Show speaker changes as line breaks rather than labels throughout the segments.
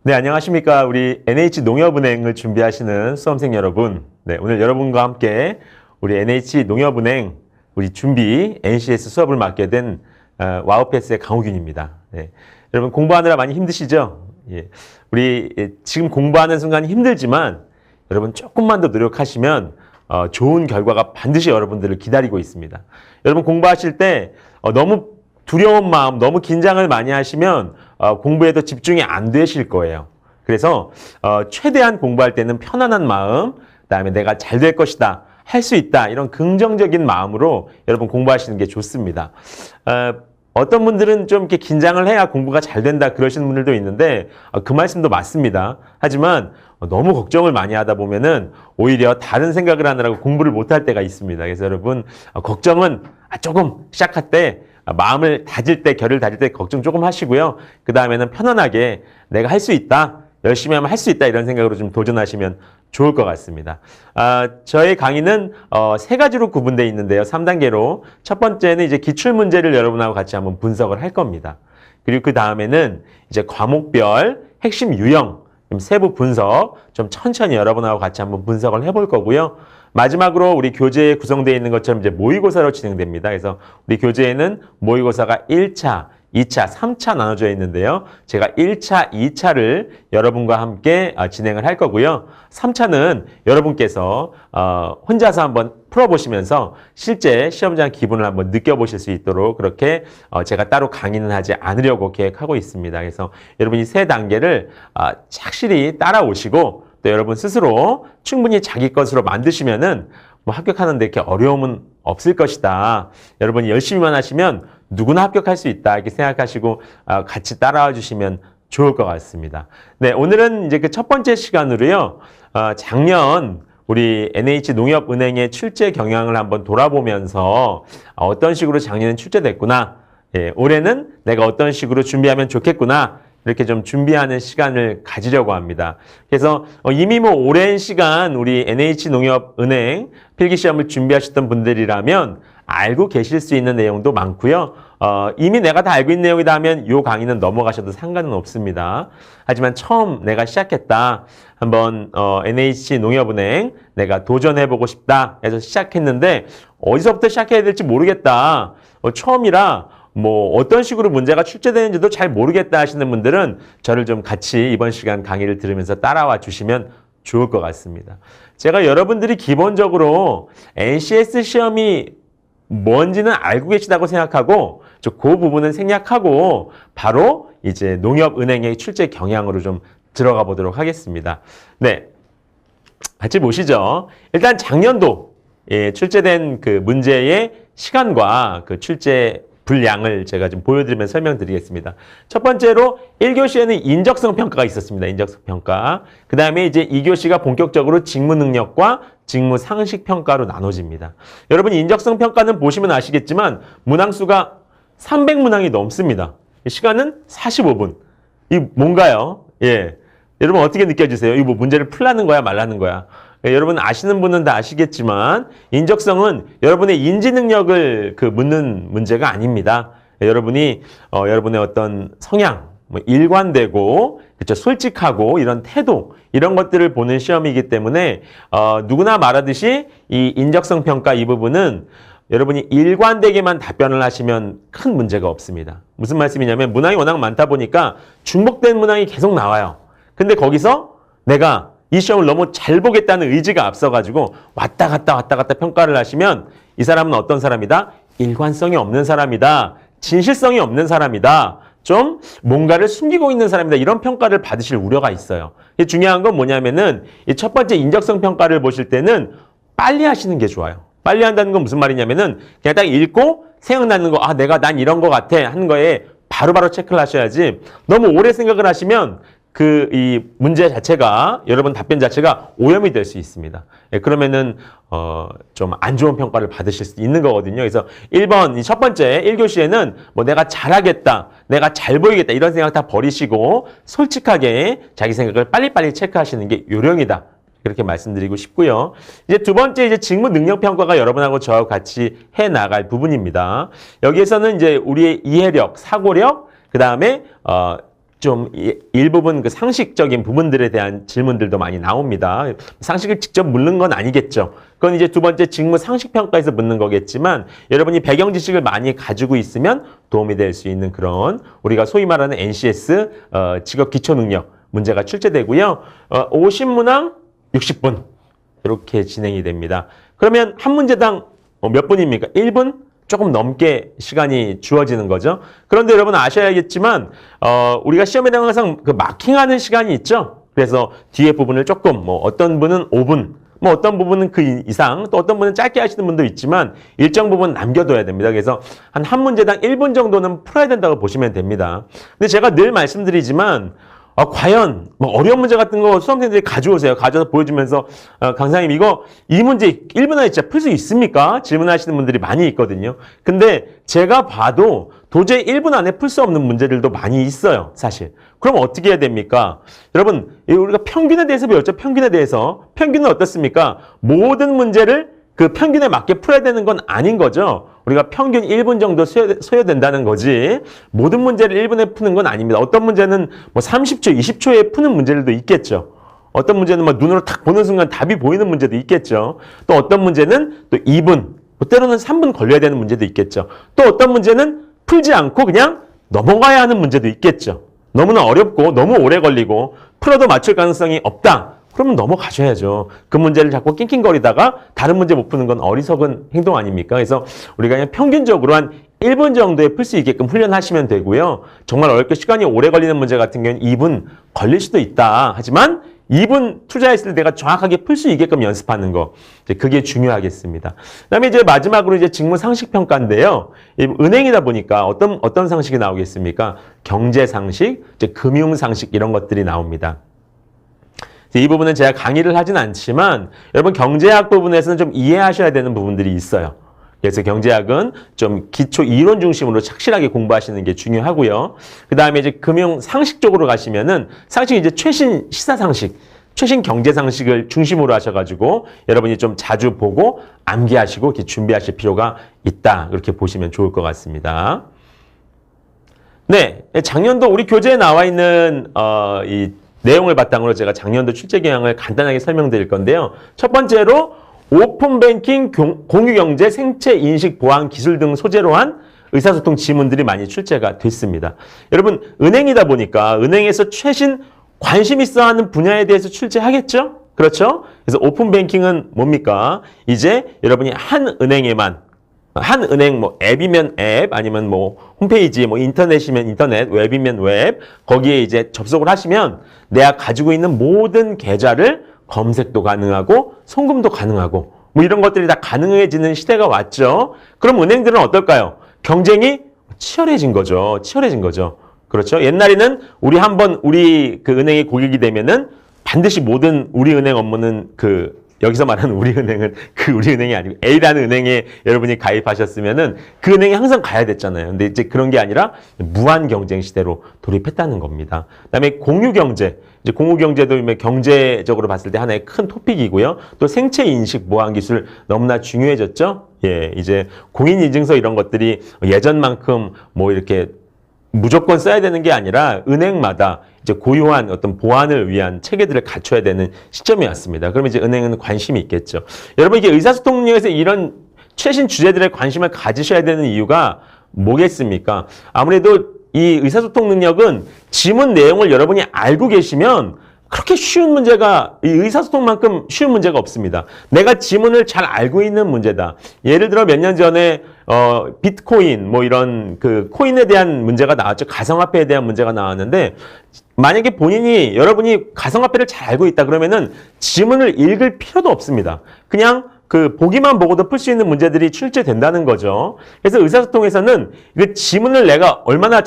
네, 안녕하십니까. 우리 NH농협은행을 준비하시는 수험생 여러분. 네, 오늘 여러분과 함께 우리 NH농협은행 우리 준비 NCS 수업을 맡게 된 와우패스의 강호균입니다. 네, 여러분 공부하느라 많이 힘드시죠? 예, 우리 지금 공부하는 순간 힘들지만 여러분 조금만 더 노력하시면 좋은 결과가 반드시 여러분들을 기다리고 있습니다. 여러분 공부하실 때 너무 두려운 마음, 너무 긴장을 많이 하시면 공부에도 집중이 안 되실 거예요. 그래서 최대한 공부할 때는 편안한 마음, 그다음에 내가 잘 될 것이다, 할 수 있다, 이런 긍정적인 마음으로 여러분 공부하시는 게 좋습니다. 어떤 분들은 좀 이렇게 긴장을 해야 공부가 잘 된다 그러시는 분들도 있는데 그 말씀도 맞습니다. 하지만 너무 걱정을 많이 하다 보면은 오히려 다른 생각을 하느라고 공부를 못할 때가 있습니다. 그래서 여러분 걱정은 조금 시작할 때 마음을 다질 때, 결을 다질 때 걱정 조금 하시고요. 그 다음에는 편안하게 내가 할 수 있다, 열심히 하면 할 수 있다, 이런 생각으로 좀 도전하시면 좋을 것 같습니다. 저희 강의는 세 가지로 구분되어 있는데요. 3단계로. 첫 번째는 이제 기출문제를 여러분하고 같이 한번 분석을 할 겁니다. 그리고 그 다음에는 이제 과목별 핵심 유형, 세부 분석 좀 천천히 여러분하고 같이 한번 분석을 해볼 거고요. 마지막으로 우리 교재에 구성되어 있는 것처럼 이제 모의고사로 진행됩니다. 그래서 우리 교재에는 모의고사가 1차, 2차, 3차 나눠져 있는데요. 제가 1차, 2차를 여러분과 함께 진행을 할 거고요. 3차는 여러분께서 혼자서 한번 풀어보시면서 실제 시험장 기분을 한번 느껴보실 수 있도록 그렇게 제가 따로 강의는 하지 않으려고 계획하고 있습니다. 그래서 여러분 이 세 단계를 착실히 따라오시고 또 여러분 스스로 충분히 자기 것으로 만드시면은 뭐 합격하는데 이렇게 어려움은 없을 것이다. 여러분이 열심히만 하시면 누구나 합격할 수 있다. 이렇게 생각하시고 같이 따라와 주시면 좋을 것 같습니다. 네, 오늘은 이제 그 첫 번째 시간으로요. 작년 우리 NH농협은행의 출제 경향을 한번 돌아보면서 어떤 식으로 작년엔 출제됐구나. 예, 올해는 내가 어떤 식으로 준비하면 좋겠구나. 이렇게 좀 준비하는 시간을 가지려고 합니다. 그래서 이미 뭐 오랜 시간 우리 NH농협은행 필기시험을 준비하셨던 분들이라면 알고 계실 수 있는 내용도 많고요. 이미 내가 다 알고 있는 내용이다 하면 이 강의는 넘어가셔도 상관은 없습니다. 하지만 처음 내가 시작했다. 한번 NH농협은행 내가 도전해보고 싶다 해서 시작했는데 어디서부터 시작해야 될지 모르겠다. 처음이라 뭐 어떤 식으로 문제가 출제되는지도 잘 모르겠다 하시는 분들은 저를 좀 같이 이번 시간 강의를 들으면서 따라와 주시면 좋을 것 같습니다. 제가 여러분들이 기본적으로 NCS 시험이 뭔지는 알고 계시다고 생각하고 그 부분은 생략하고 바로 이제 농협은행의 출제 경향으로 좀 들어가 보도록 하겠습니다. 네, 같이 보시죠. 일단 작년도 출제된 그 문제의 시간과 그 출제 분량을 제가 좀 보여드리면서 설명드리겠습니다. 첫 번째로 1교시에는 인적성 평가가 있었습니다. 인적성 평가. 그 다음에 이제 2교시가 본격적으로 직무 능력과 직무 상식 평가로 나눠집니다. 여러분 인적성 평가는 보시면 아시겠지만 문항수가 300문항이 넘습니다. 시간은 45분. 이 뭔가요? 예. 여러분 어떻게 느껴지세요? 이거 뭐 문제를 풀라는 거야, 말라는 거야? 여러분 아시는 분은 다 아시겠지만 인적성은 여러분의 인지 능력을 묻는 문제가 아닙니다. 여러분이 여러분의 어떤 성향, 뭐 일관되고 그렇죠, 솔직하고 이런 태도 이런 것들을 보는 시험이기 때문에 누구나 말하듯이 이 인적성 평가 이 부분은 여러분이 일관되게만 답변을 하시면 큰 문제가 없습니다. 무슨 말씀이냐면 문항이 워낙 많다 보니까 중복된 문항이 계속 나와요. 근데 거기서 내가 이 시험을 너무 잘 보겠다는 의지가 앞서가지고 왔다 갔다 평가를 하시면 이 사람은 어떤 사람이다? 일관성이 없는 사람이다. 진실성이 없는 사람이다. 좀 뭔가를 숨기고 있는 사람이다. 이런 평가를 받으실 우려가 있어요. 중요한 건 뭐냐면은 이 첫 번째 인적성 평가를 보실 때는 빨리 하시는 게 좋아요. 빨리 한다는 건 무슨 말이냐면은 그냥 딱 읽고 생각나는 거, 난 이런 거 같아 하는 거에 바로바로 체크를 하셔야지 너무 오래 생각을 하시면 이 문제 자체가, 여러분 답변 자체가 오염이 될 수 있습니다. 그러면은, 좀 안 좋은 평가를 받으실 수 있는 거거든요. 그래서 1번, 첫 번째, 1교시에는 뭐 내가 잘하겠다, 내가 잘 보이겠다, 이런 생각 다 버리시고, 솔직하게 자기 생각을 빨리빨리 체크하시는 게 요령이다. 그렇게 말씀드리고 싶고요. 이제 두 번째, 이제 직무 능력 평가가 여러분하고 저하고 같이 해 나갈 부분입니다. 여기에서는 이제 우리의 이해력, 사고력, 그 다음에, 좀 일부분 그 상식적인 부분들에 대한 질문들도 많이 나옵니다. 상식을 직접 묻는 건 아니겠죠. 그건 이제 두 번째 직무 상식평가에서 묻는 거겠지만 여러분이 배경 지식을 많이 가지고 있으면 도움이 될 수 있는 그런 우리가 소위 말하는 NCS 직업 기초 능력 문제가 출제되고요. 50문항 60분 이렇게 진행이 됩니다. 그러면 한 문제당 몇 분입니까? 1분? 조금 넘게 시간이 주어지는 거죠. 그런데 여러분 아셔야겠지만 우리가 시험에 대한 항상 그 마킹하는 시간이 있죠. 그래서 뒤에 부분을 조금 뭐 어떤 분은 5분, 뭐 어떤 부분은 그 이상, 또 어떤 분은 짧게 하시는 분도 있지만 일정 부분 남겨둬야 됩니다. 그래서 한 문제당 1분 정도는 풀어야 된다고 보시면 됩니다. 근데 제가 늘 말씀드리지만 과연 뭐 어려운 문제 같은 거 수험생들이 가져오세요. 가져서 보여주면서 강사님 이 문제 1분 안에 진짜 풀 수 있습니까? 질문하시는 분들이 많이 있거든요. 근데 제가 봐도 도저히 1분 안에 풀 수 없는 문제들도 많이 있어요. 사실. 그럼 어떻게 해야 됩니까? 여러분 우리가 평균에 대해서 배웠죠. 평균에 대해서. 평균은 어떻습니까? 모든 문제를 그 평균에 맞게 풀어야 되는 건 아닌 거죠. 우리가 평균 1분 정도 소요된다는 거지 모든 문제를 1분에 푸는 건 아닙니다. 어떤 문제는 뭐 30초, 20초에 푸는 문제들도 있겠죠. 어떤 문제는 뭐 눈으로 탁 보는 순간 답이 보이는 문제도 있겠죠. 또 어떤 문제는 또 2분, 뭐 때로는 3분 걸려야 되는 문제도 있겠죠. 또 어떤 문제는 풀지 않고 그냥 넘어가야 하는 문제도 있겠죠. 너무나 어렵고 너무 오래 걸리고 풀어도 맞출 가능성이 없다. 그러면 넘어가셔야죠. 그 문제를 자꾸 낑낑거리다가 다른 문제 못 푸는 건 어리석은 행동 아닙니까? 그래서 우리가 그냥 평균적으로 한 1분 정도에 풀 수 있게끔 훈련하시면 되고요. 정말 어렵게 시간이 오래 걸리는 문제 같은 경우는 2분 걸릴 수도 있다. 하지만 2분 투자했을 때 내가 정확하게 풀 수 있게끔 연습하는 거. 이제 그게 중요하겠습니다. 그다음에 이제 마지막으로 이제 직무 상식 평가인데요. 은행이다 보니까 어떤 상식이 나오겠습니까? 경제 상식, 이제 금융 상식 이런 것들이 나옵니다. 이 부분은 제가 강의를 하진 않지만 여러분 경제학 부분에서는 좀 이해하셔야 되는 부분들이 있어요. 그래서 경제학은 좀 기초 이론 중심으로 착실하게 공부하시는 게 중요하고요. 그 다음에 이제 금융 상식 쪽으로 가시면은 상식이 이제 최신 시사 상식, 최신 경제 상식을 중심으로 하셔가지고 여러분이 좀 자주 보고 암기하시고 이렇게 준비하실 필요가 있다. 그렇게 보시면 좋을 것 같습니다. 네, 작년도 우리 교재에 나와 있는 이 내용을 바탕으로 제가 작년도 출제 경향을 간단하게 설명드릴 건데요. 첫 번째로 오픈뱅킹, 공유경제, 생체인식, 보안, 기술 등 소재로 한 의사소통 지문들이 많이 출제가 됐습니다. 여러분 은행이다 보니까 은행에서 최신 관심 있어 하는 분야에 대해서 출제하겠죠? 그렇죠? 그래서 오픈뱅킹은 뭡니까? 이제 여러분이 한 은행 뭐 앱이면 앱 아니면 뭐 홈페이지 뭐 인터넷이면 인터넷 웹이면 웹 거기에 이제 접속을 하시면 내가 가지고 있는 모든 계좌를 검색도 가능하고 송금도 가능하고 뭐 이런 것들이 다 가능해지는 시대가 왔죠. 그럼 은행들은 어떨까요? 경쟁이 치열해진 거죠. 그렇죠? 옛날에는 우리 그 은행의 고객이 되면은 반드시 모든 우리 은행 업무는 여기서 말하는 우리은행은 그 우리은행이 아니고 A라는 은행에 여러분이 가입하셨으면은 그 은행에 항상 가야 됐잖아요. 근데 이제 그런 게 아니라 무한 경쟁 시대로 돌입했다는 겁니다. 그다음에 공유경제. 이제 공유경제도 경제적으로 봤을 때 하나의 큰 토픽이고요. 또 생체인식 보안 기술 너무나 중요해졌죠. 예, 이제 공인인증서 이런 것들이 예전만큼 뭐 이렇게 무조건 써야 되는 게 아니라 은행마다 이제 고유한 어떤 보안을 위한 체계들을 갖춰야 되는 시점이 왔습니다. 그러면 이제 은행은 관심이 있겠죠. 여러분 이게 의사소통 능력에서 이런 최신 주제들에 관심을 가지셔야 되는 이유가 뭐겠습니까? 아무래도 이 의사소통 능력은 지문 내용을 여러분이 알고 계시면 그렇게 쉬운 문제가 이 의사소통만큼 쉬운 문제가 없습니다. 내가 지문을 잘 알고 있는 문제다. 예를 들어 몇 년 전에 비트코인 뭐 이런 그 코인에 대한 문제가 나왔죠. 가상화폐에 대한 문제가 나왔는데 만약에 여러분이 가상화폐를 잘 알고 있다 그러면은 지문을 읽을 필요도 없습니다. 그냥 보기만 보고도 풀 수 있는 문제들이 출제된다는 거죠. 그래서 의사소통에서는 그 지문을 내가 얼마나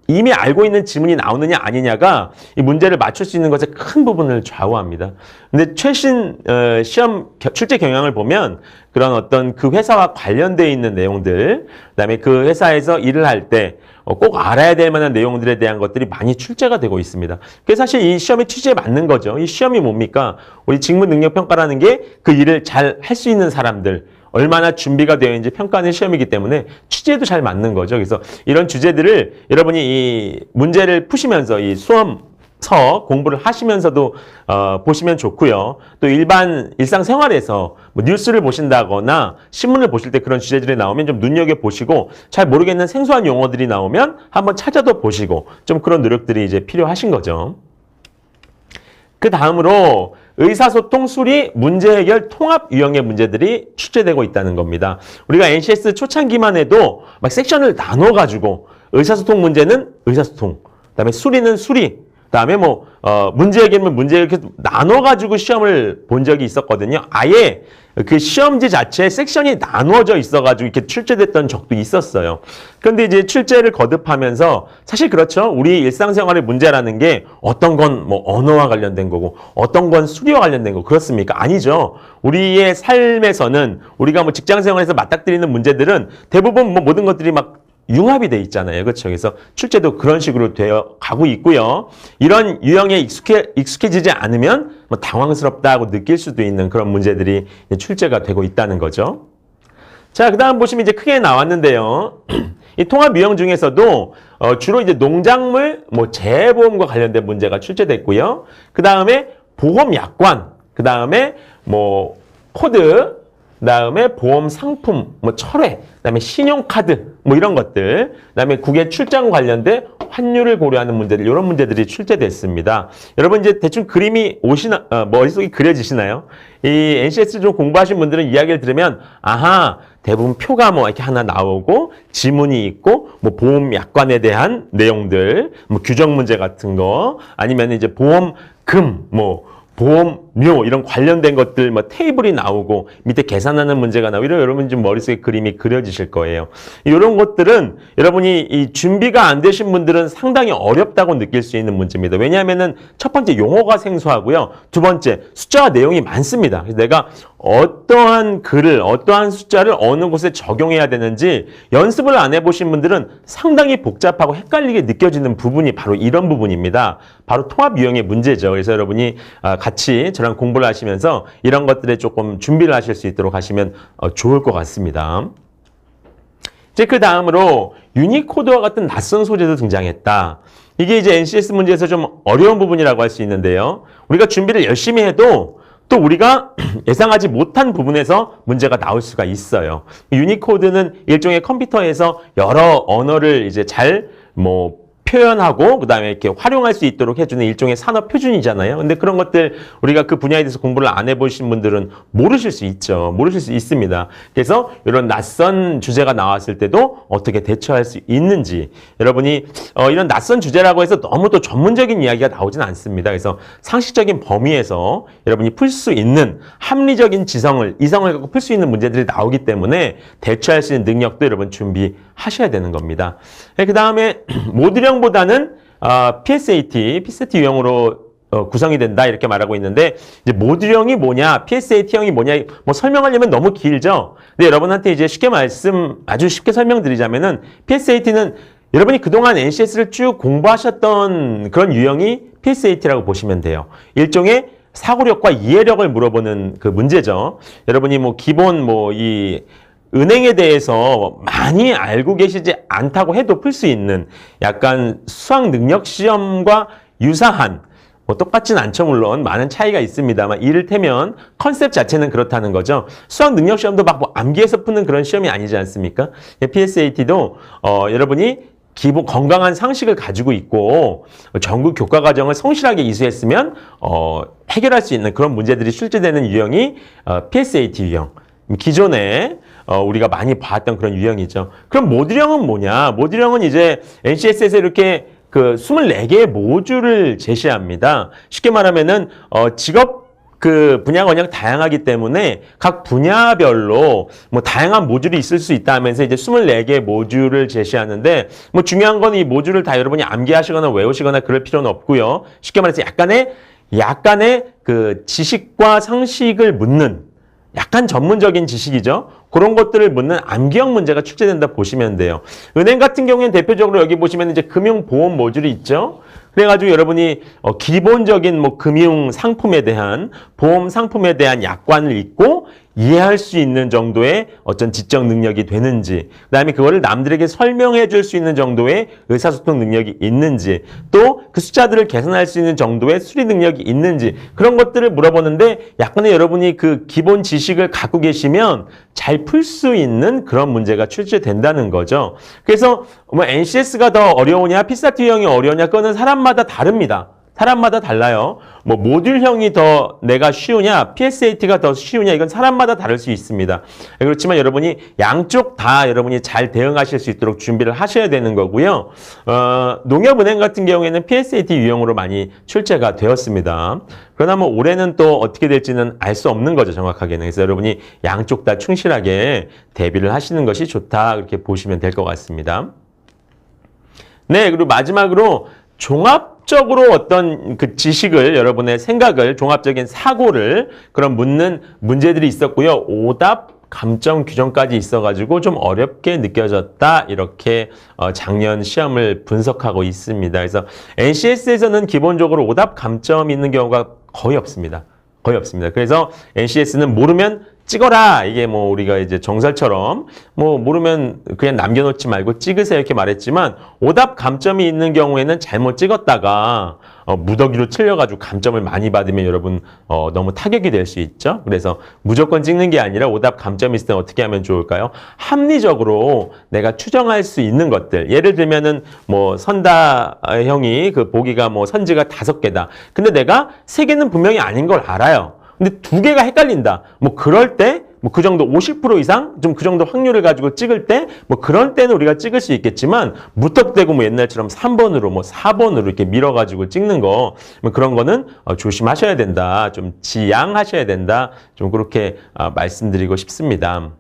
이미 알고 있는 지문이 나오느냐 아니냐가 이 문제를 맞출 수 있는 것에 큰 부분을 좌우합니다. 근데 최신 시험 출제 경향을 보면 그런 어떤 그 회사와 관련되어 있는 내용들, 그다음에 그 회사에서 일을 할 때 꼭 알아야 될 만한 내용들에 대한 것들이 많이 출제가 되고 있습니다. 그게 사실 이 시험의 취지에 맞는 거죠. 이 시험이 뭡니까? 우리 직무 능력 평가라는 게 그 일을 잘 할 수 있는 사람들, 얼마나 준비가 되어 있는지 평가하는 시험이기 때문에 취재도 잘 맞는 거죠. 그래서 이런 주제들을 여러분이 이 문제를 푸시면서 이 수험서 공부를 하시면서도 보시면 좋고요. 또 일상생활에서 뭐 뉴스를 보신다거나 신문을 보실 때 그런 주제들이 나오면 좀 눈여겨보시고 잘 모르겠는 생소한 용어들이 나오면 한번 찾아도 보시고 좀 그런 노력들이 이제 필요하신 거죠. 그 다음으로 의사소통, 수리, 문제 해결, 통합 유형의 문제들이 출제되고 있다는 겁니다. 우리가 NCS 초창기만 해도 막 섹션을 나눠가지고 의사소통 문제는 의사소통, 그다음에 수리는 수리, 그다음에 뭐 문제 해결은 문제 해결 이렇게 나눠가지고 시험을 본 적이 있었거든요. 아예 그 시험지 자체에 섹션이 나누어져 있어가지고 이렇게 출제됐던 적도 있었어요. 그런데 이제 출제를 거듭하면서 사실 그렇죠. 우리 일상생활의 문제라는 게 어떤 건 뭐 언어와 관련된 거고 어떤 건 수리와 관련된 거고 그렇습니까? 아니죠. 우리의 삶에서는 우리가 뭐 직장생활에서 맞닥뜨리는 문제들은 대부분 뭐 모든 것들이 막 융합이 돼 있잖아요. 그렇죠? 그래서 출제도 그런 식으로 되어 가고 있고요. 이런 유형에 익숙해지지 않으면 뭐 당황스럽다고 느낄 수도 있는 그런 문제들이 출제가 되고 있다는 거죠. 자, 그 다음 보시면 이제 크게 나왔는데요. 이 통합 유형 중에서도 주로 이제 농작물, 뭐 재해보험과 관련된 문제가 출제됐고요. 그 다음에 보험 약관, 그 다음에 뭐 코드, 그다음에 보험 상품, 뭐 철회, 그다음에 신용카드, 뭐 이런 것들, 그다음에 국외 출장 관련된 환율을 고려하는 문제들, 이런 문제들이 출제됐습니다. 여러분 이제 대충 그림이 머릿속에 그려지시나요? 이 NCS 좀 공부하신 분들은 이야기를 들으면 아하, 대부분 표가 뭐 이렇게 하나 나오고 지문이 있고 뭐 보험 약관에 대한 내용들, 뭐 규정 문제 같은 거, 아니면 이제 보험금, 뭐 보험료 이런 관련된 것들 뭐 테이블이 나오고 밑에 계산하는 문제가 나오고 이런 여러분 좀 머릿속에 그림이 그려지실 거예요. 이런 것들은 여러분이 이 준비가 안 되신 분들은 상당히 어렵다고 느낄 수 있는 문제입니다. 왜냐하면은 첫 번째 용어가 생소하고요. 두 번째 숫자와 내용이 많습니다. 그래서 내가 어떠한 글을 어떠한 숫자를 어느 곳에 적용해야 되는지 연습을 안 해보신 분들은 상당히 복잡하고 헷갈리게 느껴지는 부분이 바로 이런 부분입니다. 바로 통합 유형의 문제죠. 그래서 여러분이 같이 저랑 공부를 하시면서 이런 것들에 조금 준비를 하실 수 있도록 하시면 좋을 것 같습니다. 이제 그 다음으로 유니코드와 같은 낯선 소재도 등장했다. 이게 이제 NCS 문제에서 좀 어려운 부분이라고 할 수 있는데요. 우리가 준비를 열심히 해도 또 우리가 예상하지 못한 부분에서 문제가 나올 수가 있어요. 유니코드는 일종의 컴퓨터에서 여러 언어를 이제 잘 표현하고 그다음에 이렇게 활용할 수 있도록 해주는 일종의 산업 표준이잖아요. 근데 그런 것들 우리가 그 분야에 대해서 공부를 안 해보신 분들은 모르실 수 있죠. 모르실 수 있습니다. 그래서 이런 낯선 주제가 나왔을 때도 어떻게 대처할 수 있는지 여러분이 이런 낯선 주제라고 해서 너무 또 전문적인 이야기가 나오진 않습니다. 그래서 상식적인 범위에서 여러분이 풀 수 있는 합리적인 이성을 갖고 풀 수 있는 문제들이 나오기 때문에 대처할 수 있는 능력도 여러분 준비하셔야 되는 겁니다. 그 다음에 모듈형보다는 PSAT 유형으로 구성이 된다 이렇게 말하고 있는데 이제 모듈형이 뭐냐, PSAT형이 뭐냐 뭐 설명하려면 너무 길죠. 근데 여러분한테 이제 아주 쉽게 설명드리자면은 PSAT는 여러분이 그동안 NCS를 쭉 공부하셨던 그런 유형이 PSAT라고 보시면 돼요. 일종의 사고력과 이해력을 물어보는 그 문제죠. 여러분이 기본 이 은행에 대해서 많이 알고 계시지 않다고 해도 풀 수 있는 약간 수학 능력 시험과 유사한 똑같진 않죠. 물론 많은 차이가 있습니다만 이를테면 컨셉 자체는 그렇다는 거죠. 수학 능력 시험도 막 암기해서 푸는 그런 시험이 아니지 않습니까? PSAT도 여러분이 기본 건강한 상식을 가지고 있고 전국 교과 과정을 성실하게 이수했으면 해결할 수 있는 그런 문제들이 출제되는 유형이 PSAT 유형. 기존에 우리가 많이 봤던 그런 유형이죠. 그럼 모듈형은 뭐냐? 모듈형은 이제 NCS에서 이렇게 그 24개의 모듈을 제시합니다. 쉽게 말하면은 직업 그 분야가 워낙 다양하기 때문에 각 분야별로 다양한 모듈이 있을 수 있다 하면서 이제 24개의 모듈을 제시하는데 중요한 건 이 모듈을 다 여러분이 암기하시거나 외우시거나 그럴 필요는 없고요. 쉽게 말해서 약간의 그 지식과 상식을 묻는 약간 전문적인 지식이죠. 그런 것들을 묻는 암기형 문제가 출제된다 보시면 돼요. 은행 같은 경우에는 대표적으로 여기 보시면 이제 금융보험 모듈이 있죠. 그래가지고 여러분이 기본적인 금융 상품에 대한 보험 상품에 대한 약관을 읽고 이해할 수 있는 정도의 어떤 지적 능력이 되는지, 그다음에 그거를 남들에게 설명해 줄 수 있는 정도의 의사소통 능력이 있는지, 또 그 숫자들을 계산할 수 있는 정도의 수리 능력이 있는지, 그런 것들을 물어보는데 약간의 여러분이 그 기본 지식을 갖고 계시면 잘 풀 수 있는 그런 문제가 출제된다는 거죠. 그래서 뭐 NCS가 더 어려우냐, 피사트 유형이 어려우냐, 그거는 사람마다 다릅니다. 사람마다 달라요. 뭐 모듈형이 더 내가 쉬우냐, PSAT가 더 쉬우냐, 이건 사람마다 다를 수 있습니다. 그렇지만 여러분이 양쪽 다 여러분이 잘 대응하실 수 있도록 준비를 하셔야 되는 거고요. 농협은행 같은 경우에는 PSAT 유형으로 많이 출제가 되었습니다. 그러나 뭐 올해는 또 어떻게 될지는 알 수 없는 거죠, 정확하게는. 그래서 여러분이 양쪽 다 충실하게 대비를 하시는 것이 좋다, 그렇게 보시면 될 것 같습니다. 네, 그리고 마지막으로 종합적으로 어떤 그 지식을, 여러분의 생각을, 종합적인 사고를 그런 묻는 문제들이 있었고요. 오답, 감점 규정까지 있어가지고 좀 어렵게 느껴졌다, 이렇게 작년 시험을 분석하고 있습니다. 그래서 NCS에서는 기본적으로 오답, 감점 있는 경우가 거의 없습니다. 거의 없습니다. 그래서 NCS는 모르면 찍어라. 이게 뭐 우리가 이제 정설처럼 뭐 모르면 그냥 남겨놓지 말고 찍으세요, 이렇게 말했지만, 오답 감점이 있는 경우에는 잘못 찍었다가 무더기로 틀려가지고 감점을 많이 받으면 여러분 너무 타격이 될 수 있죠. 그래서 무조건 찍는 게 아니라 오답 감점이 있을 때 어떻게 하면 좋을까요? 합리적으로 내가 추정할 수 있는 것들, 예를 들면은 뭐 선다형이 그 보기가 뭐 선지가 5개다. 근데 내가 3개는 분명히 아닌 걸 알아요. 근데 2개가 헷갈린다. 뭐 그럴 때, 뭐 그 정도 50% 이상, 좀 그 정도 확률을 가지고 찍을 때, 뭐 그런 때는 우리가 찍을 수 있겠지만, 무턱대고 뭐 옛날처럼 3번으로 뭐 4번으로 이렇게 밀어가지고 찍는 거, 뭐 그런 거는 조심하셔야 된다. 좀 지양하셔야 된다. 좀 그렇게 말씀드리고 싶습니다.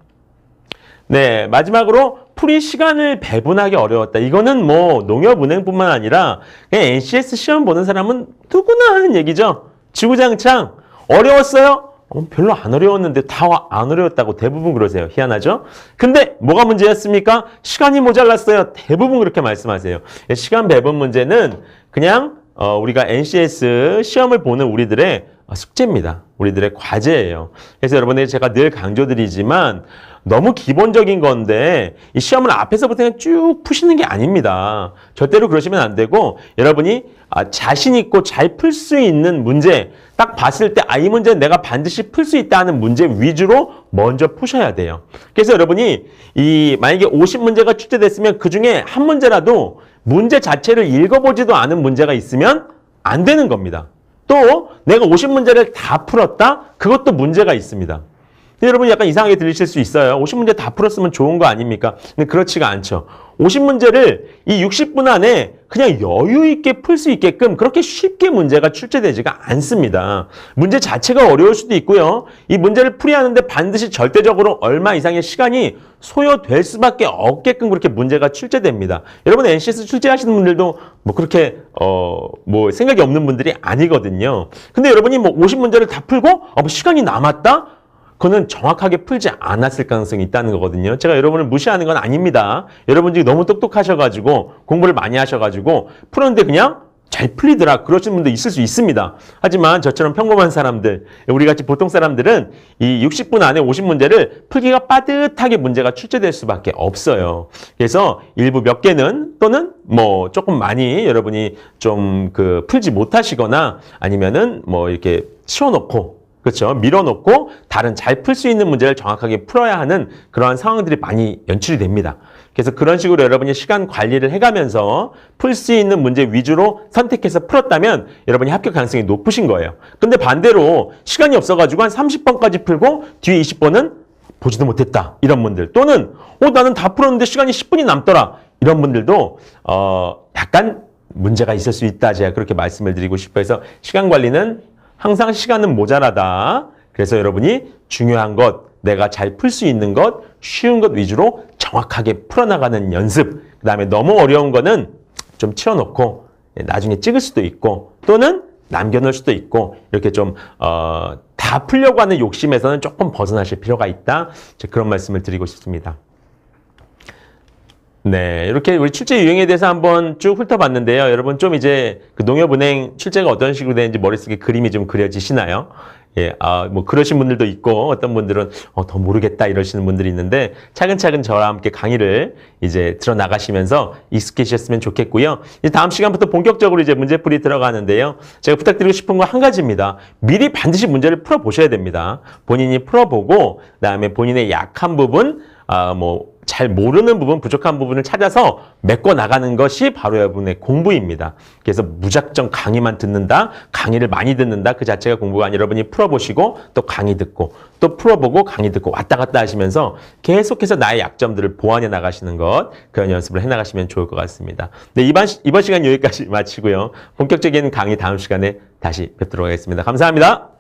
네, 마지막으로 풀이 시간을 배분하기 어려웠다. 이거는 뭐 농협은행뿐만 아니라 그냥 NCS 시험 보는 사람은 누구나 하는 얘기죠. 지구장창 어려웠어요? 별로 안 어려웠는데 다 안 어려웠다고 대부분 그러세요. 희한하죠? 근데 뭐가 문제였습니까? 시간이 모자랐어요. 대부분 그렇게 말씀하세요. 시간 배분 문제는 그냥 우리가 NCS 시험을 보는 우리들의 숙제입니다. 우리들의 과제예요. 그래서 여러분들 제가 늘 강조드리지만 너무 기본적인 건데 이 시험을 앞에서부터 그냥 쭉 푸시는 게 아닙니다. 절대로 그러시면 안 되고, 여러분이 자신 있고 잘 풀 수 있는 문제, 딱 봤을 때 이 문제는 내가 반드시 풀 수 있다는 문제 위주로 먼저 푸셔야 돼요. 그래서 여러분이 만약에 50문제가 출제됐으면 그중에 한 문제라도 문제 자체를 읽어보지도 않은 문제가 있으면 안 되는 겁니다. 또 내가 50문제를 다 풀었다? 그것도 문제가 있습니다. 여러분 약간 이상하게 들리실 수 있어요. 50문제 다 풀었으면 좋은 거 아닙니까? 근데 그렇지가 않죠. 50문제를 이 60분 안에 그냥 여유 있게 풀 수 있게끔 그렇게 쉽게 문제가 출제되지가 않습니다. 문제 자체가 어려울 수도 있고요. 이 문제를 풀이하는데 반드시 절대적으로 얼마 이상의 시간이 소요될 수밖에 없게끔 그렇게 문제가 출제됩니다. 여러분 NCS 출제하시는 분들도 뭐 그렇게 뭐 생각이 없는 분들이 아니거든요. 근데 여러분이 뭐 50문제를 다 풀고 뭐 시간이 남았다? 그거는 정확하게 풀지 않았을 가능성이 있다는 거거든요. 제가 여러분을 무시하는 건 아닙니다. 여러분들이 너무 똑똑하셔가지고 공부를 많이 하셔가지고 풀었는데 그냥 잘 풀리더라, 그러시는 분도 있을 수 있습니다. 하지만 저처럼 평범한 사람들, 우리같이 보통 사람들은 이 60분 안에 50문제를 풀기가 빠듯하게 문제가 출제될 수밖에 없어요. 그래서 일부 몇 개는 또는 뭐 조금 많이 여러분이 좀 풀지 못하시거나 아니면은 뭐 이렇게 치워놓고, 그렇죠, 밀어놓고 다른 잘 풀 수 있는 문제를 정확하게 풀어야 하는 그러한 상황들이 많이 연출이 됩니다. 그래서 그런 식으로 여러분이 시간 관리를 해가면서 풀 수 있는 문제 위주로 선택해서 풀었다면 여러분이 합격 가능성이 높으신 거예요. 근데 반대로 시간이 없어가지고 한 30번까지 풀고 뒤에 20번은 보지도 못했다, 이런 분들, 또는 나는 다 풀었는데 시간이 10분이 남더라, 이런 분들도 약간 문제가 있을 수 있다, 제가 그렇게 말씀을 드리고 싶어요. 그래서 시간 관리는 항상 시간은 모자라다. 그래서 여러분이 중요한 것, 내가 잘 풀 수 있는 것, 쉬운 것 위주로 정확하게 풀어나가는 연습. 그 다음에 너무 어려운 거는 좀 치워놓고 나중에 찍을 수도 있고 또는 남겨놓을 수도 있고, 이렇게 좀 다 풀려고 하는 욕심에서는 조금 벗어나실 필요가 있다. 그런 말씀을 드리고 싶습니다. 네, 이렇게 우리 출제 유형에 대해서 한번 쭉 훑어봤는데요. 여러분 좀 이제 그 농협은행 출제가 어떤 식으로 되는지 머릿속에 그림이 좀 그려지시나요? 예, 뭐 그러신 분들도 있고 어떤 분들은 더 모르겠다 이러시는 분들이 있는데 차근차근 저와 함께 강의를 이제 들어 나가시면서 익숙해지셨으면 좋겠고요. 이제 다음 시간부터 본격적으로 이제 문제풀이 들어가는데요. 제가 부탁드리고 싶은 건 한 가지입니다. 미리 반드시 문제를 풀어 보셔야 됩니다. 본인이 풀어보고 그다음에 본인의 약한 부분, 뭐 잘 모르는 부분, 부족한 부분을 찾아서 메꿔 나가는 것이 바로 여러분의 공부입니다. 그래서 무작정 강의만 듣는다, 강의를 많이 듣는다 그 자체가 공부가 아니라 여러분이 풀어보시고 또 강의 듣고 또 풀어보고 강의 듣고 왔다 갔다 하시면서 계속해서 나의 약점들을 보완해 나가시는 것, 그런 연습을 해 나가시면 좋을 것 같습니다. 네, 이번 시간 여기까지 마치고요. 본격적인 강의 다음 시간에 다시 뵙도록 하겠습니다. 감사합니다.